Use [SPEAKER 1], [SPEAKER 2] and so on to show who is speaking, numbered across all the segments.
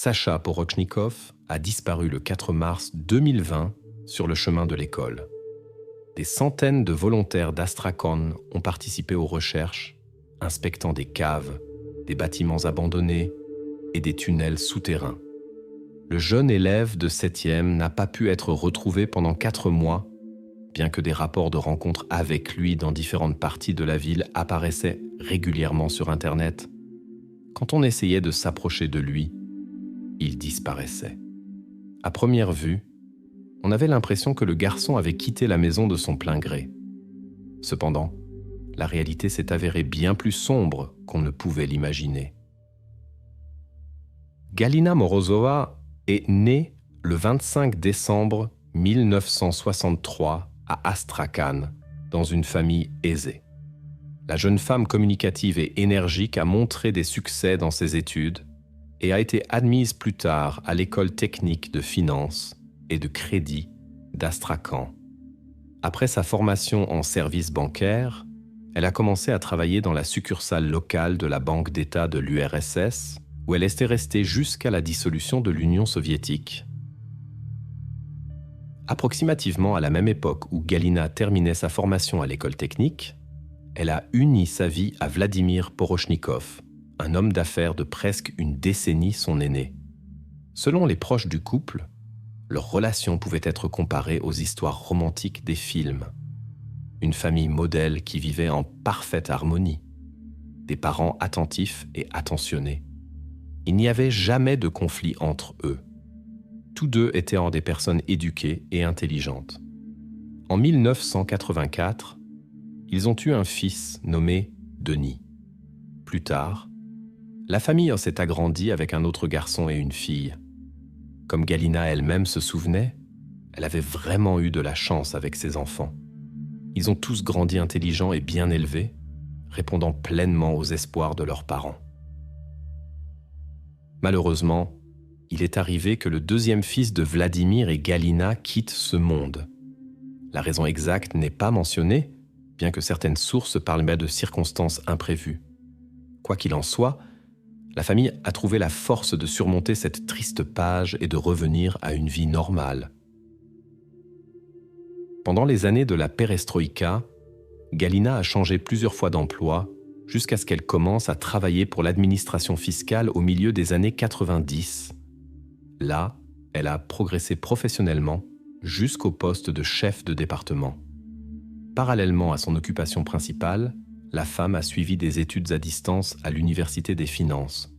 [SPEAKER 1] Sacha Porochnikov a disparu le 4 mars 2020 sur le chemin de l'école. Des centaines de volontaires d'Astrakhan ont participé aux recherches, inspectant des caves, des bâtiments abandonnés et des tunnels souterrains. Le jeune élève de 7e n'a pas pu être retrouvé pendant 4 mois, bien que des rapports de rencontres avec lui dans différentes parties de la ville apparaissaient régulièrement sur Internet. Quand on essayait de s'approcher de lui, il disparaissait. À première vue, on avait l'impression que le garçon avait quitté la maison de son plein gré. Cependant, la réalité s'est avérée bien plus sombre qu'on ne pouvait l'imaginer. Galina Morozova est née le 25 décembre 1963 à Astrakhan, dans une famille aisée. La jeune femme communicative et énergique a montré des succès dans ses études et a été admise plus tard à l'école technique de finance et de crédit d'Astrakhan. Après sa formation en service bancaire, elle a commencé à travailler dans la succursale locale de la Banque d'État de l'URSS, où elle était restée jusqu'à la dissolution de l'Union soviétique. Approximativement à la même époque où Galina terminait sa formation à l'école technique, elle a uni sa vie à Vladimir Porochnikov, un homme d'affaires de presque une décennie son aîné. Selon les proches du couple, leur relation pouvait être comparée aux histoires romantiques des films. Une famille modèle qui vivait en parfaite harmonie. Des parents attentifs et attentionnés. Il n'y avait jamais de conflit entre eux. Tous deux étaient des personnes éduquées et intelligentes. En 1984, ils ont eu un fils nommé Denis. Plus tard, la famille s'est agrandie avec un autre garçon et une fille. Comme Galina elle-même se souvenait, elle avait vraiment eu de la chance avec ses enfants. Ils ont tous grandi intelligents et bien élevés, répondant pleinement aux espoirs de leurs parents. Malheureusement, il est arrivé que le deuxième fils de Vladimir et Galina quitte ce monde. La raison exacte n'est pas mentionnée, bien que certaines sources parlent de circonstances imprévues. Quoi qu'il en soit, la famille a trouvé la force de surmonter cette triste page et de revenir à une vie normale. Pendant les années de la perestroïka, Galina a changé plusieurs fois d'emploi jusqu'à ce qu'elle commence à travailler pour l'administration fiscale au milieu des années 90. Là, elle a progressé professionnellement jusqu'au poste de chef de département. Parallèlement à son occupation principale, la femme a suivi des études à distance à l'Université des Finances.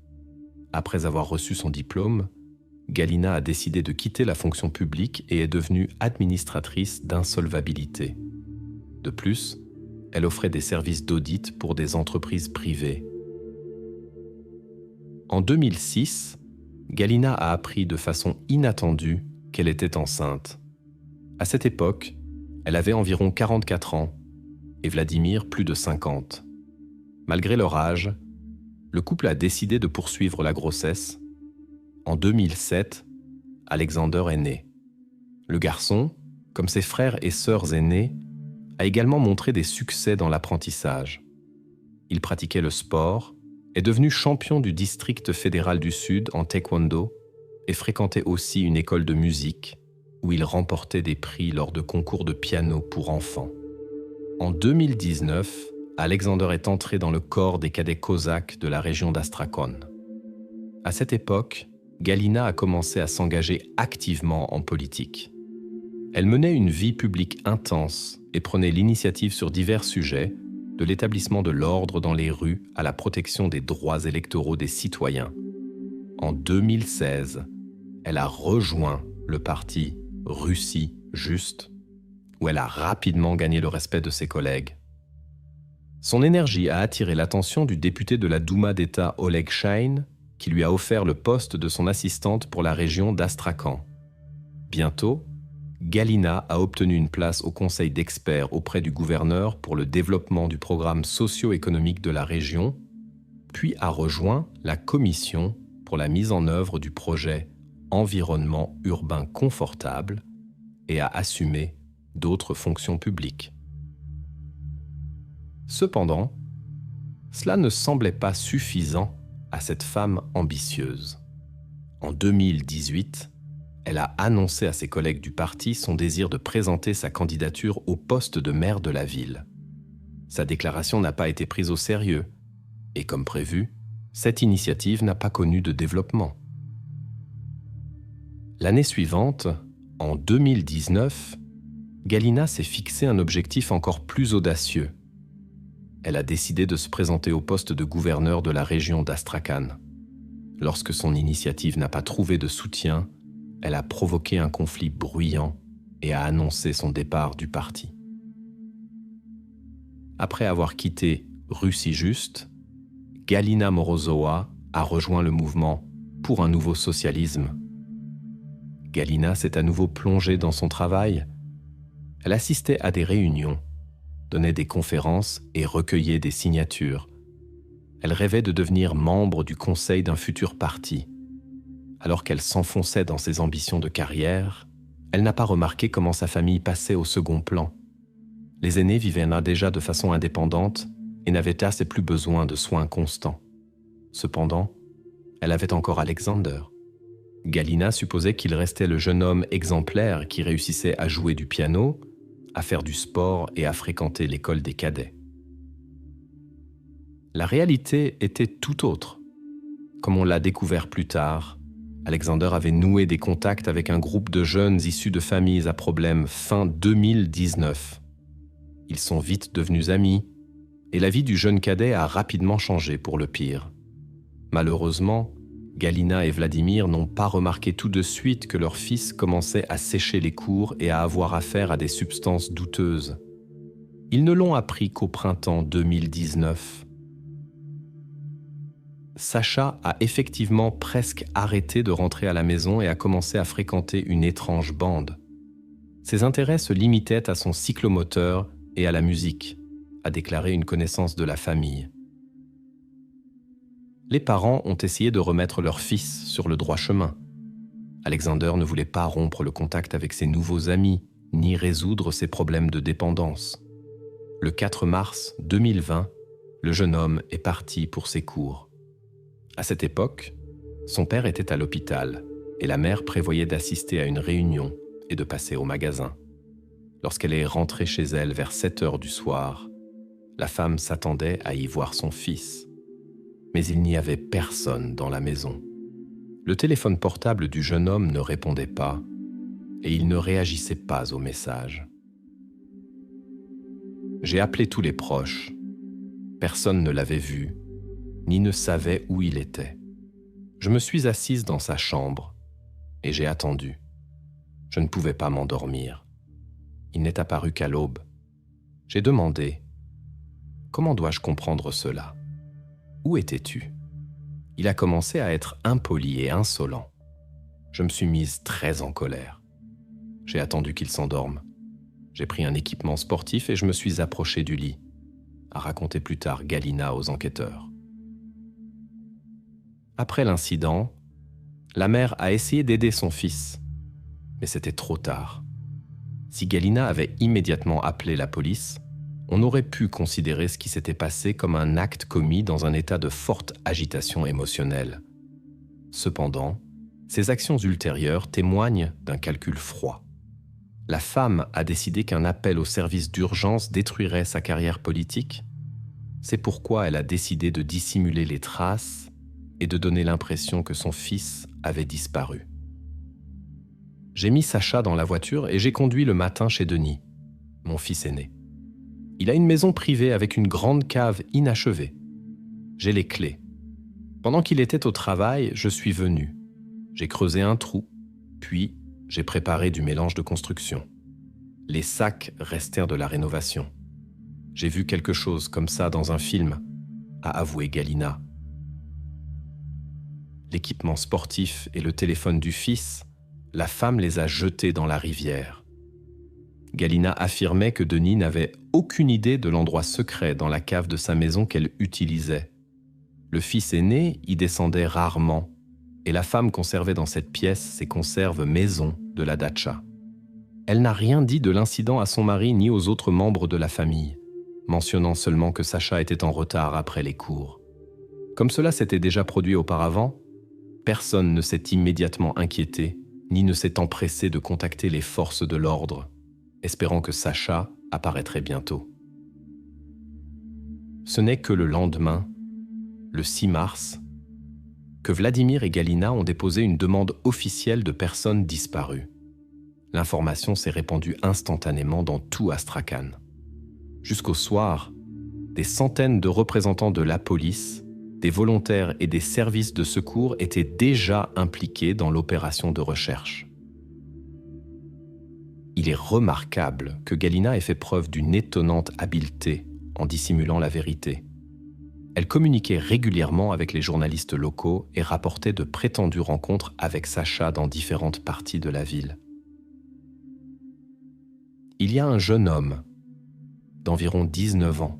[SPEAKER 1] Après avoir reçu son diplôme, Galina a décidé de quitter la fonction publique et est devenue administratrice d'insolvabilité. De plus, elle offrait des services d'audit pour des entreprises privées. En 2006, Galina a appris de façon inattendue qu'elle était enceinte. À cette époque, elle avait environ 44 ans et Vladimir plus de 50. Malgré leur âge, le couple a décidé de poursuivre la grossesse. En 2007, Alexander est né. Le garçon, comme ses frères et sœurs aînés, a également montré des succès dans l'apprentissage. Il pratiquait le sport, est devenu champion du district fédéral du Sud en taekwondo et fréquentait aussi une école de musique où il remportait des prix lors de concours de piano pour enfants. En 2019, Alexander est entré dans le corps des cadets cosaques de la région d'Astrakhan. À cette époque, Galina a commencé à s'engager activement en politique. Elle menait une vie publique intense et prenait l'initiative sur divers sujets, de l'établissement de l'ordre dans les rues à la protection des droits électoraux des citoyens. En 2016, elle a rejoint le parti Russie Juste, où elle a rapidement gagné le respect de ses collègues. Son énergie a attiré l'attention du député de la Douma d'État Oleg Shain, qui lui a offert le poste de son assistante pour la région d'Astrakhan. Bientôt, Galina a obtenu une place au conseil d'experts auprès du gouverneur pour le développement du programme socio-économique de la région, puis a rejoint la commission pour la mise en œuvre du projet Environnement urbain confortable et a assumé d'autres fonctions publiques. Cependant, cela ne semblait pas suffisant à cette femme ambitieuse. En 2018, elle a annoncé à ses collègues du parti son désir de présenter sa candidature au poste de maire de la ville. Sa déclaration n'a pas été prise au sérieux, et comme prévu, cette initiative n'a pas connu de développement. L'année suivante, en 2019, Galina s'est fixé un objectif encore plus audacieux. Elle a décidé de se présenter au poste de gouverneur de la région d'Astrakhan. Lorsque son initiative n'a pas trouvé de soutien, elle a provoqué un conflit bruyant et a annoncé son départ du parti. Après avoir quitté Russie Juste, Galina Morozova a rejoint le mouvement pour un nouveau socialisme. Galina s'est à nouveau plongée dans son travail. Elle assistait à des réunions, donnait des conférences et recueillait des signatures. Elle rêvait de devenir membre du conseil d'un futur parti. Alors qu'elle s'enfonçait dans ses ambitions de carrière, elle n'a pas remarqué comment sa famille passait au second plan. Les aînés vivaient là déjà de façon indépendante et n'avaient assez plus besoin de soins constants. Cependant, elle avait encore Alexander. Galina supposait qu'il restait le jeune homme exemplaire qui réussissait à jouer du piano, à faire du sport et à fréquenter l'école des cadets. La réalité était tout autre. Comme on l'a découvert plus tard, Alexander avait noué des contacts avec un groupe de jeunes issus de familles à problèmes fin 2019. Ils sont vite devenus amis, et la vie du jeune cadet a rapidement changé pour le pire. Malheureusement, Galina et Vladimir n'ont pas remarqué tout de suite que leur fils commençait à sécher les cours et à avoir affaire à des substances douteuses. Ils ne l'ont appris qu'au printemps 2019. Sacha a effectivement presque arrêté de rentrer à la maison et a commencé à fréquenter une étrange bande. Ses intérêts se limitaient à son cyclomoteur et à la musique, a déclaré une connaissance de la famille. Les parents ont essayé de remettre leur fils sur le droit chemin. Alexander ne voulait pas rompre le contact avec ses nouveaux amis, ni résoudre ses problèmes de dépendance. Le 4 mars 2020, le jeune homme est parti pour ses cours. À cette époque, son père était à l'hôpital et la mère prévoyait d'assister à une réunion et de passer au magasin. Lorsqu'elle est rentrée chez elle vers 7 heures du soir, la femme s'attendait à y voir son fils. Mais il n'y avait personne dans la maison. Le téléphone portable du jeune homme ne répondait pas et il ne réagissait pas aux messages. J'ai appelé tous les proches. Personne ne l'avait vu, ni ne savait où il était. Je me suis assise dans sa chambre et j'ai attendu. Je ne pouvais pas m'endormir. Il n'est apparu qu'à l'aube. J'ai demandé « Comment dois-je comprendre cela ? Où étais-tu » Il a commencé à être impoli et insolent. Je me suis mise très en colère. J'ai attendu qu'il s'endorme. J'ai pris un équipement sportif et je me suis approchée du lit, a raconté plus tard Galina aux enquêteurs. Après l'incident, la mère a essayé d'aider son fils, mais c'était trop tard. Si Galina avait immédiatement appelé la police, on aurait pu considérer ce qui s'était passé comme un acte commis dans un état de forte agitation émotionnelle. Cependant, ces actions ultérieures témoignent d'un calcul froid. La femme a décidé qu'un appel au service d'urgence détruirait sa carrière politique. C'est pourquoi elle a décidé de dissimuler les traces et de donner l'impression que son fils avait disparu. J'ai mis Sacha dans la voiture et j'ai conduit le matin chez Denis, mon fils aîné. Il a une maison privée avec une grande cave inachevée. J'ai les clés. Pendant qu'il était au travail, je suis venu. J'ai creusé un trou, puis j'ai préparé du mélange de construction. Les sacs restèrent de la rénovation. J'ai vu quelque chose comme ça dans un film, a avoué Galina. L'équipement sportif et le téléphone du fils, la femme les a jetés dans la rivière. Galina affirmait que Denis n'avait aucune idée de l'endroit secret dans la cave de sa maison qu'elle utilisait. Le fils aîné y descendait rarement, et la femme conservait dans cette pièce ses conserves maison de la datcha. Elle n'a rien dit de l'incident à son mari ni aux autres membres de la famille, mentionnant seulement que Sacha était en retard après les cours. Comme cela s'était déjà produit auparavant, Personne ne s'est immédiatement inquiété, ni ne s'est empressé de contacter les forces de l'ordre, espérant que Sacha apparaîtrait bientôt. Ce n'est que le lendemain, le 6 mars, que Vladimir et Galina ont déposé une demande officielle de personnes disparues. L'information s'est répandue instantanément dans tout Astrakhan. Jusqu'au soir, des centaines de représentants de la police, des volontaires et des services de secours étaient déjà impliqués dans l'opération de recherche. Il est remarquable que Galina ait fait preuve d'une étonnante habileté en dissimulant la vérité. Elle communiquait régulièrement avec les journalistes locaux et rapportait de prétendues rencontres avec Sacha dans différentes parties de la ville. Il y a un jeune homme d'environ 19 ans.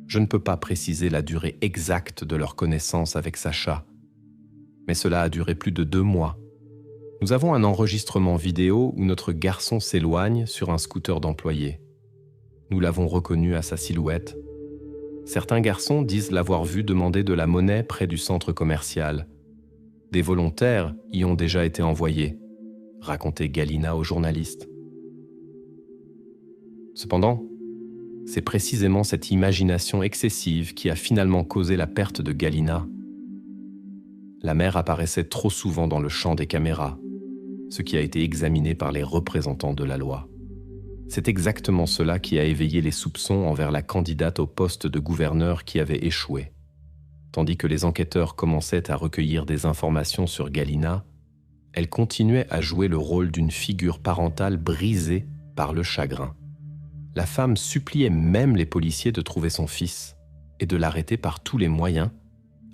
[SPEAKER 1] Je ne peux pas préciser la durée exacte de leur connaissance avec Sacha, mais cela a duré plus de 2 mois. Nous avons un enregistrement vidéo où notre garçon s'éloigne sur un scooter d'employé. Nous l'avons reconnu à sa silhouette. Certains garçons disent l'avoir vu demander de la monnaie près du centre commercial. Des volontaires y ont déjà été envoyés, racontait Galina aux journalistes. Cependant, c'est précisément cette imagination excessive qui a finalement causé la perte de Galina. La mère apparaissait trop souvent dans le champ des caméras, ce qui a été examiné par les représentants de la loi. C'est exactement cela qui a éveillé les soupçons envers la candidate au poste de gouverneur qui avait échoué. Tandis que les enquêteurs commençaient à recueillir des informations sur Galina, elle continuait à jouer le rôle d'une figure parentale brisée par le chagrin. La femme suppliait même les policiers de trouver son fils et de l'arrêter par tous les moyens,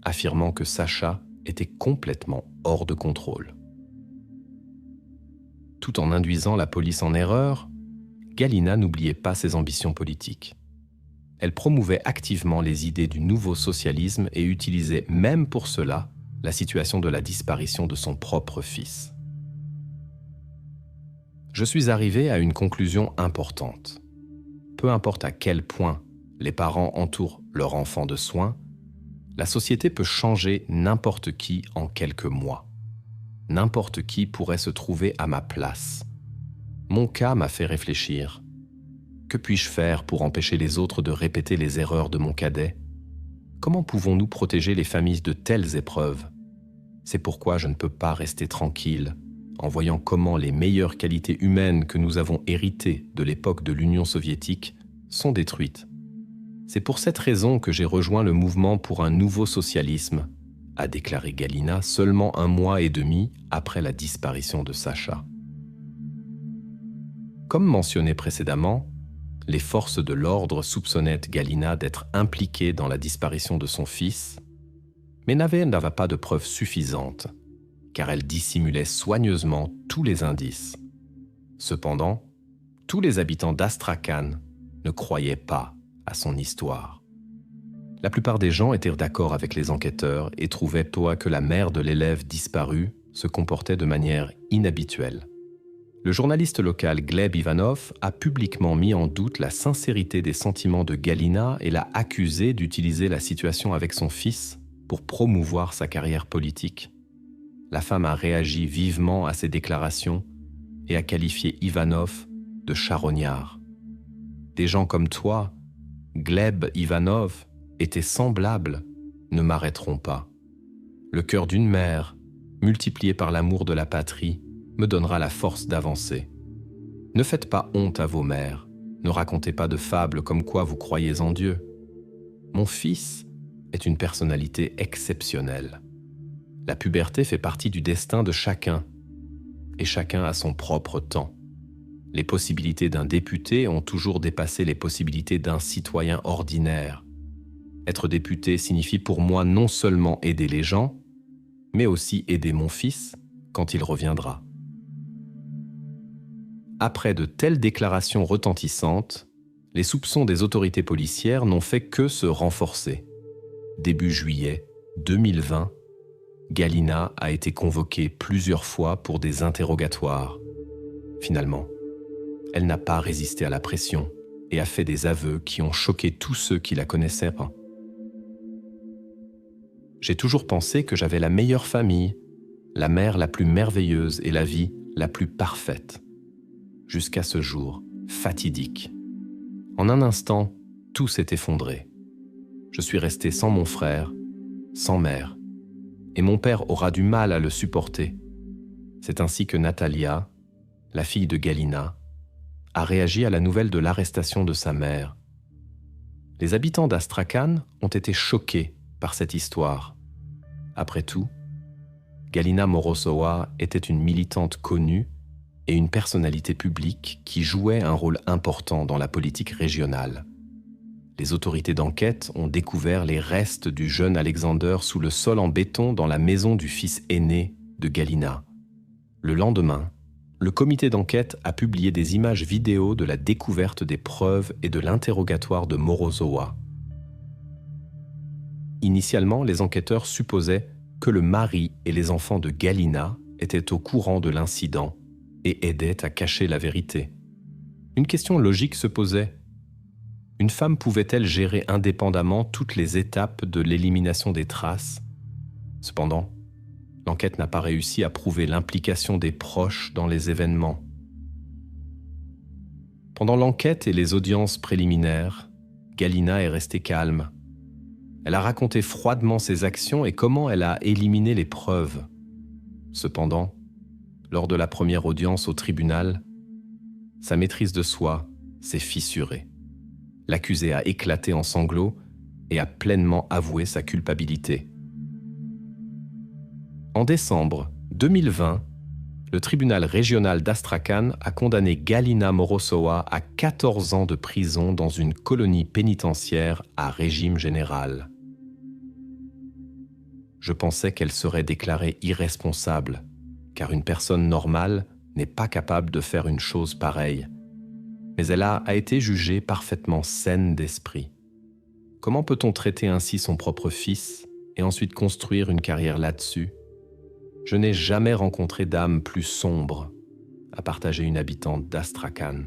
[SPEAKER 1] affirmant que Sacha était complètement hors de contrôle. Tout en induisant la police en erreur, Galina n'oubliait pas ses ambitions politiques. Elle promouvait activement les idées du nouveau socialisme et utilisait même pour cela la situation de la disparition de son propre fils. Je suis arrivé à une conclusion importante. Peu importe à quel point les parents entourent leur enfant de soins, la société peut changer n'importe qui en quelques mois. N'importe qui pourrait se trouver à ma place. Mon cas m'a fait réfléchir. Que puis-je faire pour empêcher les autres de répéter les erreurs de mon cadet ? Comment pouvons-nous protéger les familles de telles épreuves ? C'est pourquoi je ne peux pas rester tranquille en voyant comment les meilleures qualités humaines que nous avons héritées de l'époque de l'Union soviétique sont détruites. C'est pour cette raison que j'ai rejoint le mouvement pour un nouveau socialisme, a déclaré Galina seulement 1 mois et demi après la disparition de Sacha. Comme mentionné précédemment, les forces de l'ordre soupçonnaient Galina d'être impliquée dans la disparition de son fils, mais n'avait pas de preuves suffisantes, car elle dissimulait soigneusement tous les indices. Cependant, tous les habitants d'Astrakhan ne croyaient pas à son histoire. La plupart des gens étaient d'accord avec les enquêteurs et trouvaient que la mère de l'élève disparu se comportait de manière inhabituelle. Le journaliste local Gleb Ivanov a publiquement mis en doute la sincérité des sentiments de Galina et l'a accusé d'utiliser la situation avec son fils pour promouvoir sa carrière politique. La femme a réagi vivement à ces déclarations et a qualifié Ivanov de charognard. Des gens comme toi, Gleb Ivanov, étaient semblables, ne m'arrêteront pas. Le cœur d'une mère, multiplié par l'amour de la patrie, me donnera la force d'avancer. Ne faites pas honte à vos mères, ne racontez pas de fables comme quoi vous croyez en Dieu. Mon fils est une personnalité exceptionnelle. La puberté fait partie du destin de chacun, et chacun a son propre temps. Les possibilités d'un député ont toujours dépassé les possibilités d'un citoyen ordinaire. Être député signifie pour moi non seulement aider les gens, mais aussi aider mon fils quand il reviendra. Après de telles déclarations retentissantes, les soupçons des autorités policières n'ont fait que se renforcer. Début juillet 2020, Galina a été convoquée plusieurs fois pour des interrogatoires. Finalement, elle n'a pas résisté à la pression et a fait des aveux qui ont choqué tous ceux qui la connaissaient pas. J'ai toujours pensé que j'avais la meilleure famille, la mère la plus merveilleuse et la vie la plus parfaite. Jusqu'à ce jour fatidique. En un instant, tout s'est effondré. Je suis resté sans mon frère, sans mère. Et mon père aura du mal à le supporter. C'est ainsi que Natalia, la fille de Galina, a réagi à la nouvelle de l'arrestation de sa mère. Les habitants d'Astrakhan ont été choqués par cette histoire. Après tout, Galina Morozova était une militante connue et une personnalité publique qui jouait un rôle important dans la politique régionale. Les autorités d'enquête ont découvert les restes du jeune Alexander sous le sol en béton dans la maison du fils aîné de Galina. Le lendemain, le comité d'enquête a publié des images vidéo de la découverte des preuves et de l'interrogatoire de Morozova. Initialement, les enquêteurs supposaient que le mari et les enfants de Galina étaient au courant de l'incident et aidaient à cacher la vérité. Une question logique se posait. Une femme pouvait-elle gérer indépendamment toutes les étapes de l'élimination des traces? Cependant, l'enquête n'a pas réussi à prouver l'implication des proches dans les événements. Pendant l'enquête et les audiences préliminaires, Galina est restée calme. Elle a raconté froidement ses actions et comment elle a éliminé les preuves. Cependant, lors de la première audience au tribunal, sa maîtrise de soi s'est fissurée. L'accusé a éclaté en sanglots et a pleinement avoué sa culpabilité. En décembre 2020, le tribunal régional d'Astrakhan a condamné Galina Morozova à 14 ans de prison dans une colonie pénitentiaire à régime général. Je pensais qu'elle serait déclarée irresponsable, car une personne normale n'est pas capable de faire une chose pareille. Mais elle a été jugée parfaitement saine d'esprit. Comment peut-on traiter ainsi son propre fils et ensuite construire une carrière là-dessus? Je n'ai jamais rencontré d'âme plus sombre, a partagé une habitante d'Astrakhan.